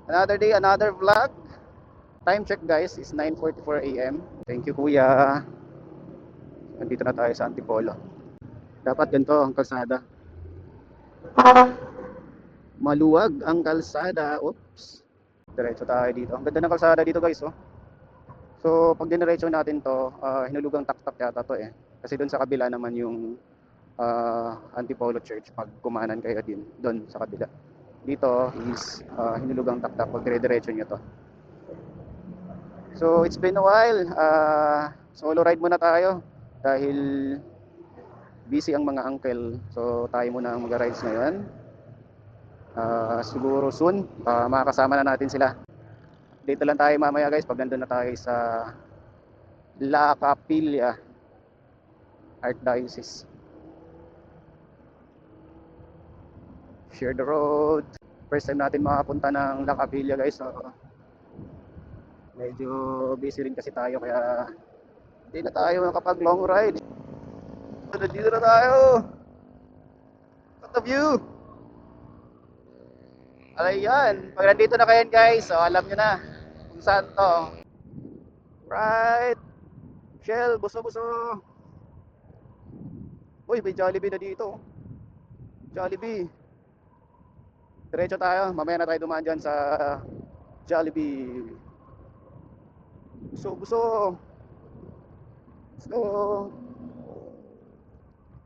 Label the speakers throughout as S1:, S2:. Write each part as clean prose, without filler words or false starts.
S1: Another day, another vlog. Time check guys is 9:44 AM. Thank you kuya. Nandito na tayo sa Antipolo. Dapat ganito ang kalsada. Maluwag ang kalsada. Oops. Diretso tayo dito. Ang ganda ng kalsada dito guys, oh. So, pag diniretso natin to, hinulugang taktak yata to eh. Kasi doon sa kabila naman yung Antipolo Church pag kumanan kayo din doon sa kabila. Dito is hinulugang taktak pag dire-diretso nyo to. So, it's been a while. Solo ride muna tayo dahil busy ang mga uncle. So, tayo muna ang mag-rides ngayon. Siguro soon, makakasama na natin sila. Dito lang tayo mamaya guys pag nandun na tayo sa La Capilla Archdiocese. Share the road. First time natin makapunta ng La Capilla guys. So, medyo busy rin kasi tayo kaya hindi na tayo nakapag long ride. Dito na tayo. What the view? Ayan, pag nandito na kayo guys, so alam nyo na kung saan to. Right. Shell, buso-buso. Uy, may Jollibee na dito. Jollibee. Diretso tayo, mamaya na tayo dumaan dyan sa Jollibee. Buso-buso. Let's go.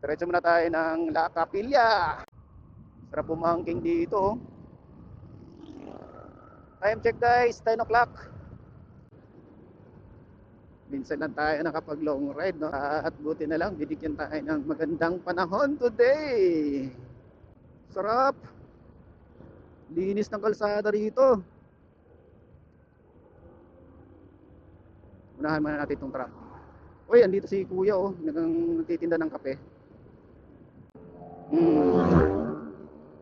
S1: Diretso muna tayo ng La Capilla. Sarap pumangking dito. Time check guys, 10 o'clock. Minsan lang tayo nakapag long ride, no? At buti na lang, binigyan tayo ng magandang panahon today. Sarap. Linis ng kalsada rito. Unahan muna natin itong truck. Uy, andito si kuya oh, nagtitinda ng kape.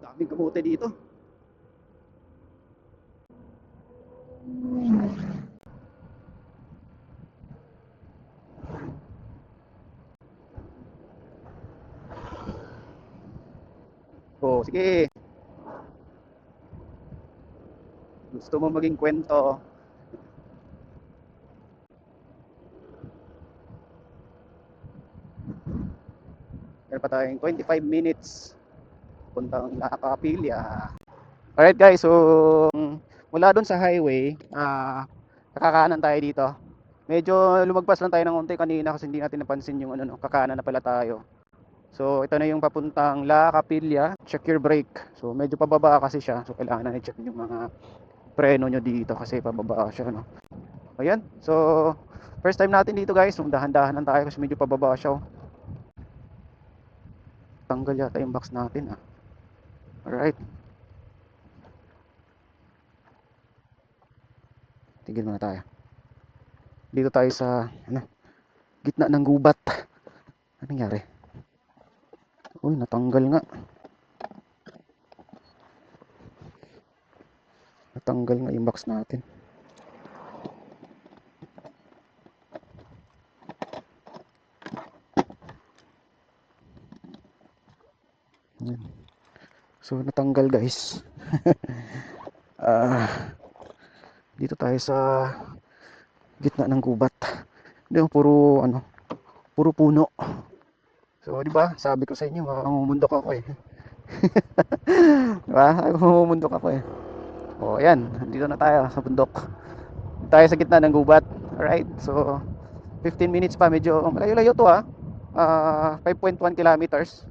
S1: Daming kamote dito. Oh, sige. Gusto mo maging kwento? Meron pa tayong 25 minutes puntang La Capilla. Alright guys, so mula doon sa highway, kakakanan tayo dito. Medyo lumagpas lang tayo ng unti kanina kasi hindi natin napansin yung ano, kakanan na pala tayo. So ito na yung papuntang La Capilla. Check your brake. So medyo pababa kasi siya. So kailangan na i-check yung mga preno nyo dito kasi pababa siya, no? Ayan. So first time natin dito guys. So dahan-dahan lang tayo kasi medyo pababa siya, oh. Tanggal yata yung box natin, ah. Alright. Tigil muna tayo. Dito tayo sa ano, gitna ng gubat. Anong nangyari? Uy, natanggal nga. Natanggal nga yung box natin. Ayan. So natanggal guys. Dito tayo sa gitna ng gubat. Hindi, puro ano, puro puno. So, di ba? Sabi ko sa inyo, mamumundok ako eh. Di ba? Mamumundok ako eh. O, ayan. Dito na tayo sa bundok. Dito tayo sa gitna ng gubat. Alright? So, 15 minutes pa. Medyo malayo-layo to ah. 5.1 kilometers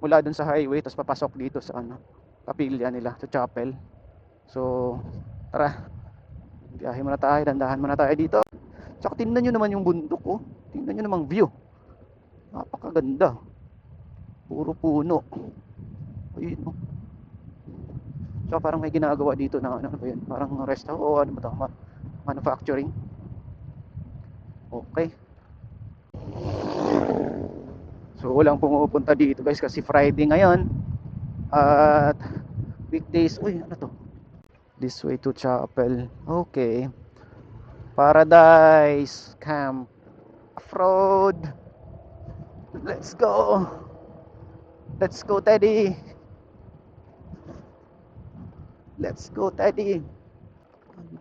S1: mula dun sa highway. Tapos papasok dito sa ano, kapilya nila, sa chapel. So, tara. Biyahe muna tayo. Dandahan muna tayo dito. Tsaka tingnan nyo naman yung bundok, oh. Tingnan nyo namang view. Napakaganda. Puro puno. Ayun, oh. Tsaka parang may ginagawa dito na ano ba yun? Parang resto o ano ba ito? Manufacturing. Okay. So walang pumupunta dito guys kasi Friday ngayon. At weekdays, uy ano to? This way to chapel. Okay. Paradise Camp Off-road. Let's go. Let's go Teddy. Let's go Teddy.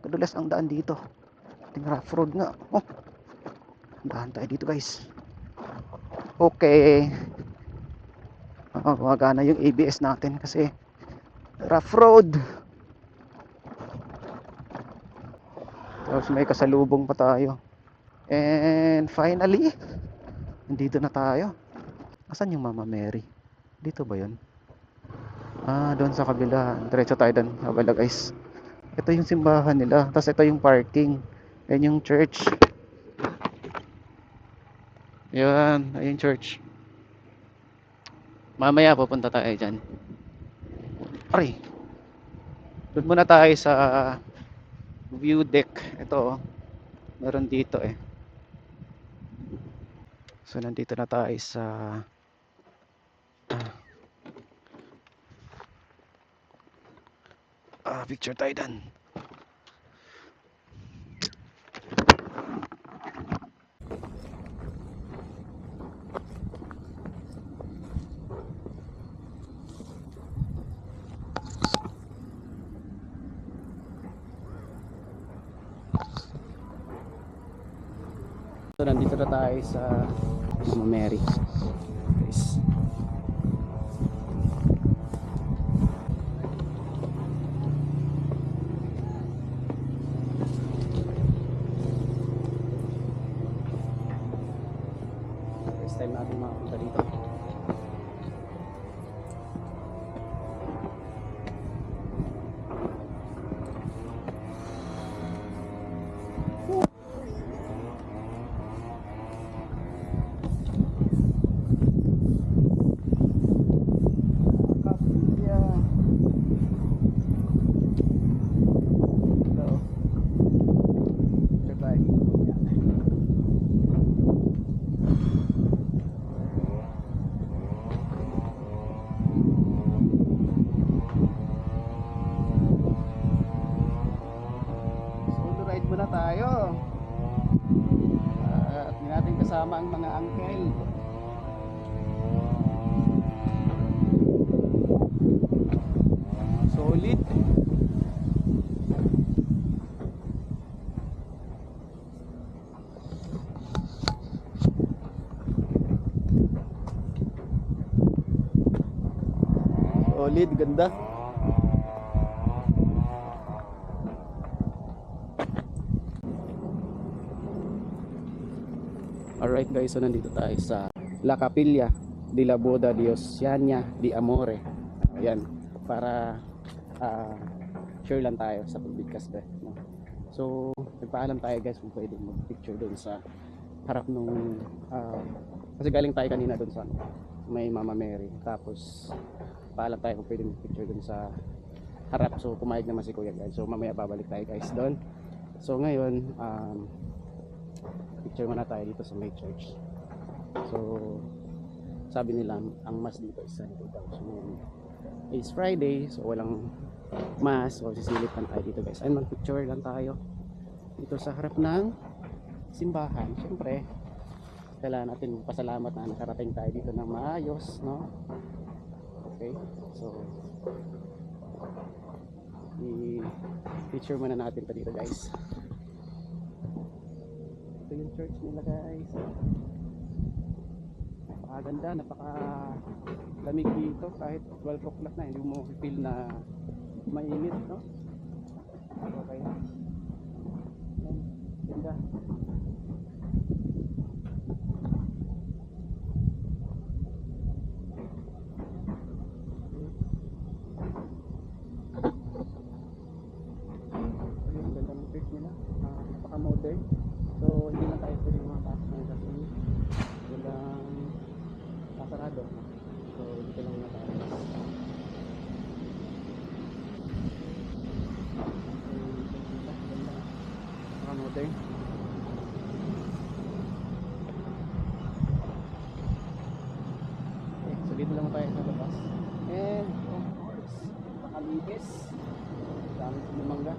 S1: Kadulas ang daan dito. Ting rough road nga. Oh, daan tayo dito guys. Okay. Gumagana yung ABS natin kasi rough road. Tapos may kasalubong pa tayo. And finally, nandito na tayo. Asan yung Mama Mary? Dito ba yun? Doon sa kabila. Diretso tayo doon sa kabila guys. Ito yung simbahan nila. Tapos ito yung parking. Yan yung church. Yan, ayun church. Mamaya pupunta tayo dyan. Aray! Doon muna tayo sa view deck. Ito oh. Meron dito eh. So nandito na tayo sa picture tayo dyan. So nandito na tayo sa Mama Mary. Guys. First time natin makapunta dito. Muna tayo at hindi natin kasama ang mga uncle. Solid. Solid, ganda. Alright guys, so nandito tayo sa La Capilla de la Boda de Oceania de Amore. Ayan, para sure lang tayo sa pagbigkas ba, no? So, nagpaalam tayo guys kung pwede mag-picture doon sa harap nung kasi galing tayo kanina doon sa may Mama Mary. Tapos, paalam tayo kung pwede mag-picture doon sa harap. So, pumayag naman si Kuya guys. So, mamaya babalik tayo guys doon. So, ngayon, picture muna tayo dito sa may church. So sabi nila ang mass dito is Sunday daw. So it's Friday, so walang mass. So sisilip lang tayo dito guys. And mag-picture lang tayo dito sa harap ng simbahan. Siyempre kailangan natin pasalamat na nakarating tayo dito ng maayos, no? Okay, so i-picture muna natin pa dito guys. Ito yung church nila guys. Napakaganda, napakalamig dito kahit 12 o'clock na, hindi mo feel na mainit, no? Okay. Ganda. Yung ganda ng church nila. Napaka-modern. So hindi na tayo pwede makapasok ngayon kasi walang kasarado. So dito lang na tayo. Napaka-modern. Okay, so dito lang tayo sa labas. And of course, napakalinis. Dami ng mangga.